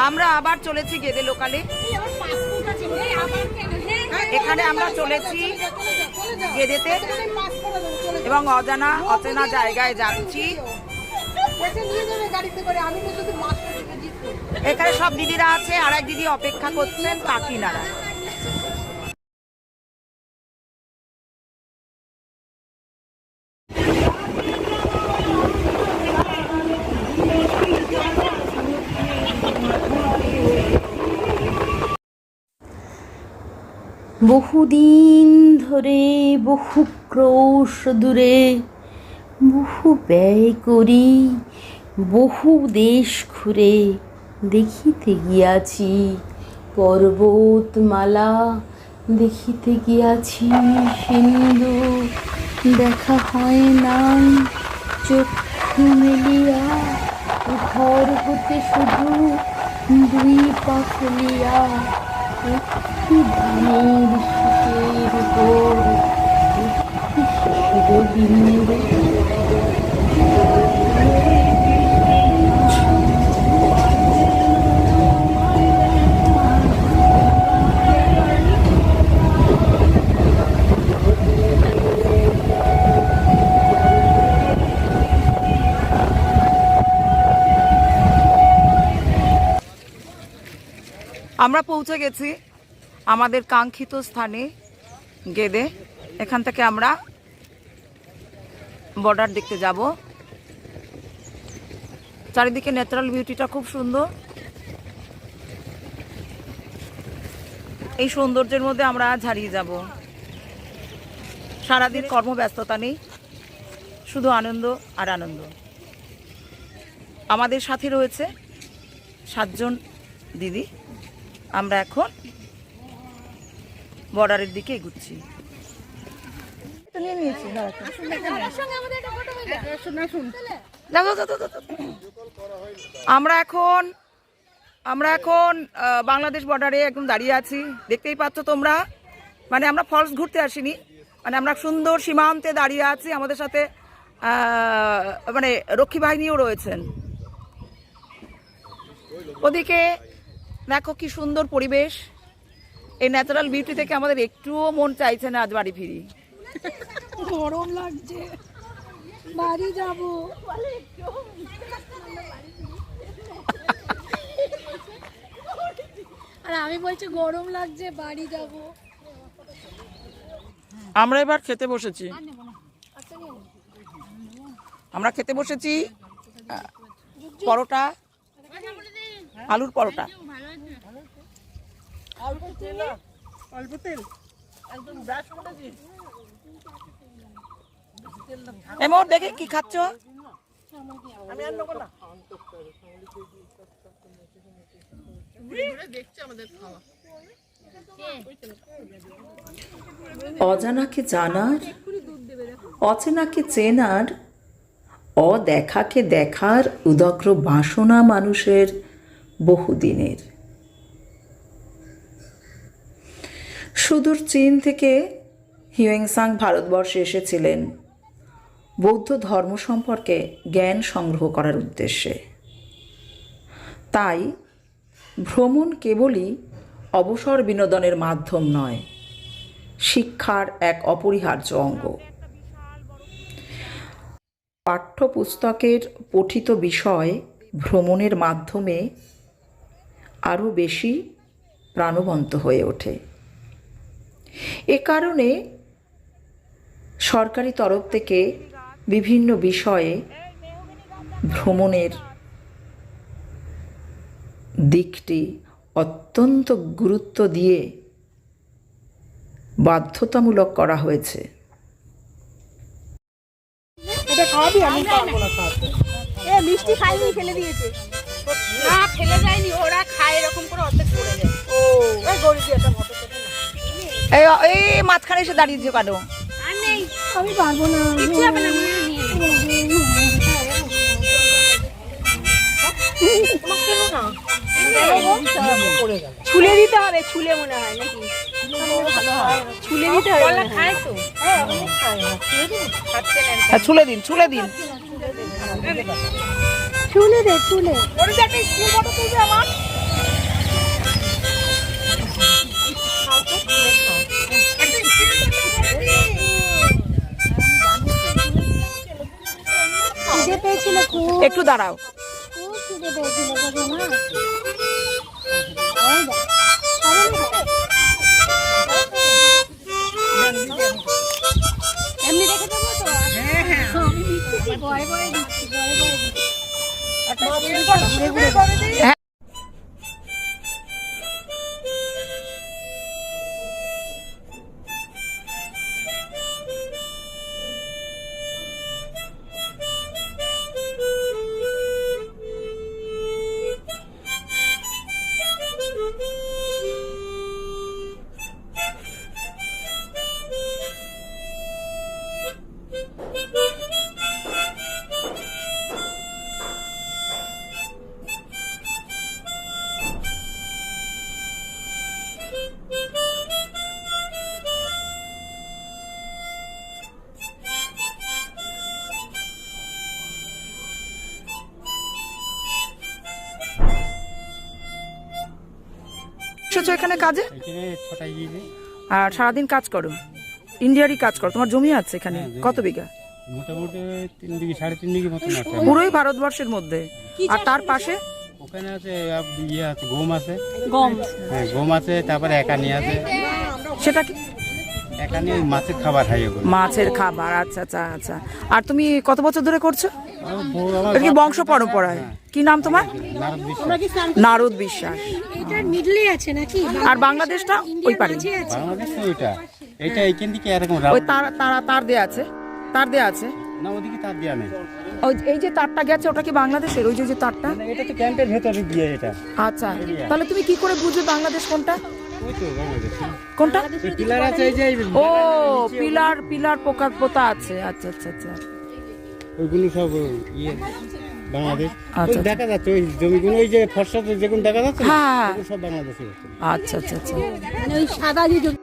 আমরা আবার চলেছি গেদে লোকালে। এখানে আমরা চলেছি গেদেতে এবং অচেনা জায়গায় যাচ্ছি। এখানে সব দিদিরা আছে, আর এক দিদি অপেক্ষা করছেন কাকিনারা। বহুদিন ধরে বহু ক্রোশ দূরে বহু ব্যয় করি বহু দেশ ঘুরে দেখিতে গিয়াছি পর্বতমালা, দেখিতে গিয়াছি সিন্ধু, দেখা হয় নাই চক্ষু মেলিয়া, ঘর হতে শুধু দুই পা ফেলিয়া একটি ধানের শীষের উপর একটি শিশির বিন্দু। আমরা পৌঁছে গেছি আমাদের কাঙ্ক্ষিত স্থানে গেদে। এখান থেকে আমরা বর্ডার দেখতে যাব। চারিদিকে ন্যাচারাল বিউটিটা খুব সুন্দর। এই সৌন্দর্যের মধ্যে আমরা আজ হারিয়ে যাব। সারাদিন কর্মব্যস্ততা নেই, শুধু আনন্দ আর আনন্দ। আমাদের সাথে রয়েছে 7 জন দিদি। আমরা এখন বর্ডারের দিকে এগুচ্ছি। আমরা এখন বাংলাদেশ বর্ডারে একদম দাঁড়িয়ে আছি। দেখতেই পাচ্ছ তোমরা, মানে আমরা ফলস ঘুরতে আসিনি, মানে আমরা সুন্দর সীমান্তে দাঁড়িয়ে আছি। আমাদের সাথে মানে রক্ষী বাহিনীও রয়েছেন। ওদিকে দেখো কি সুন্দর পরিবেশ। এই ন্যাচারাল বিউটি থেকে আমাদের একটুও মন চাইছে না আজ বাড়ি ফিরি। গরম লাগছে, বাড়ি যাব। আর আমি বলছি গরম লাগছে, বাড়ি যাব। আমরা এবার খেতে বসেছি। আমরা খেতে বসেছি পরোটা, আলুর পরোটা। এমন দেখে কি খাচ্ছ? অজানাকে জানার, অচেনাকে চেনার, অদেখাকে দেখার উদগ্র বাসনা মানুষের বহুদিনের। সুদূর চীন থেকে হিউয়েনসাং ভারতবর্ষে এসেছিলেন বৌদ্ধ ধর্ম সম্পর্কে জ্ঞান সংগ্রহ করার উদ্দেশ্যে। তাই ভ্রমণ কেবলই অবসর বিনোদনের মাধ্যম নয়, শিক্ষার এক অপরিহার্য অঙ্গ। পাঠ্যপুস্তকের পঠিত বিষয় ভ্রমণের মাধ্যমে আরও বেশি প্রাণবন্ত হয়ে ওঠে। এ কারণে সরকারি তরফ থেকে বিভিন্ন বিষয়ে ভ্রমণের দিকটি অত্যন্ত গুরুত্ব দিয়ে বাধ্যতামূলক করা হয়েছে। এটা খাওয়াবি? আমি পারবো না খাওয়াতে। মিষ্টি খাইনি, ফেলে দিয়েছে। না, ফেলে যায়নি, ওরা খায় এরকম করে অর্ধেক পড়ে যায়। ও ওই গরিবি একটা ফটো তোলে না। এই মাঝখানে এসে দাঁড়িয়েছে কাটো। আর নেই, আমি পারবো না। কিচ্ছু হবে না, নিয়ে ছুলে দিতে হবে, ছুলে মনে হয় নাকি? ছুলে দিতে হবে। খায় তো, ছুলে দিন, ছুলে দিন, ছুলে দে, ছুলে। একটু দাঁড়াও। এমনি রেখে দেবো তো? আমি মিষ্টি ভয়ে ভয়ে দিচ্ছি, ভয়ে ভয়ে দিচ্ছি। এসেছো এখানে কাজে? এখানে ছটায় গিয়েছে আর সারাদিন কাজ করো? ইন্ডিয়ারই কাজ করো? তোমার জমি আছে এখানে কত বিঘা? মোটামুটি 3 বিঘি 3.5 বিঘি মতন আছে। পুরোই ভারতবর্ষের মধ্যে। আর তার পাশে ওখানে আছে ইয়ে আছে, গম আছে। গম। হ্যাঁ, গম আছে, তারপরে একানি আছে। সেটা কি? একানি মাছের খাবার খাই ওগুলো। মাছের খাবার, আচ্ছা আচ্ছা আচ্ছা। আর তুমি কত বছর ধরে করছো? আমার বউ, আমার এটা কি বংশ পরম্পরায়? কি নাম তোমার? নারদ বিশ্বাস। আমরা কি স্নান নারদ বিশ্বাস। এটার মিডলে আছে নাকি? আর বাংলাদেশটা ওই পারে? মাঝে আছে। বাংলাদেশ তো ওইটা, এইটা এইখান থেকে এরকম ওই তার দেয়া আছে, তার দেয়া আছে। না, ওদিকে তার দেওয়া নেই। ওই এই যে তারটা গেছে ওটা কি বাংলাদেশের? ওই যে তারটা? না, এটা তো ক্যাম্পের ভেতরে দিয়ে এটা। আচ্ছা, তাহলে তুমি কি করে বুঝবে বাংলাদেশ কোনটা? ওই তো বাংলাদেশ। কোনটা? ওই পিলার আছে, এই যে ও পিলার পোতা আছে। আচ্ছা আচ্ছা আচ্ছা। ওইগুলো সব ইয়ে বাংলাদেশ। আচ্ছা। ওই দেখা যাচ্ছে ওই জমিগুলো, ওই যে ফর্সাতে যেগুলো দেখা যাচ্ছে না, হ্যাঁ ওগুলো সব বাংলাদেশে আছে। আচ্ছা আচ্ছা আচ্ছা। মানে ওই সাদা যে জমি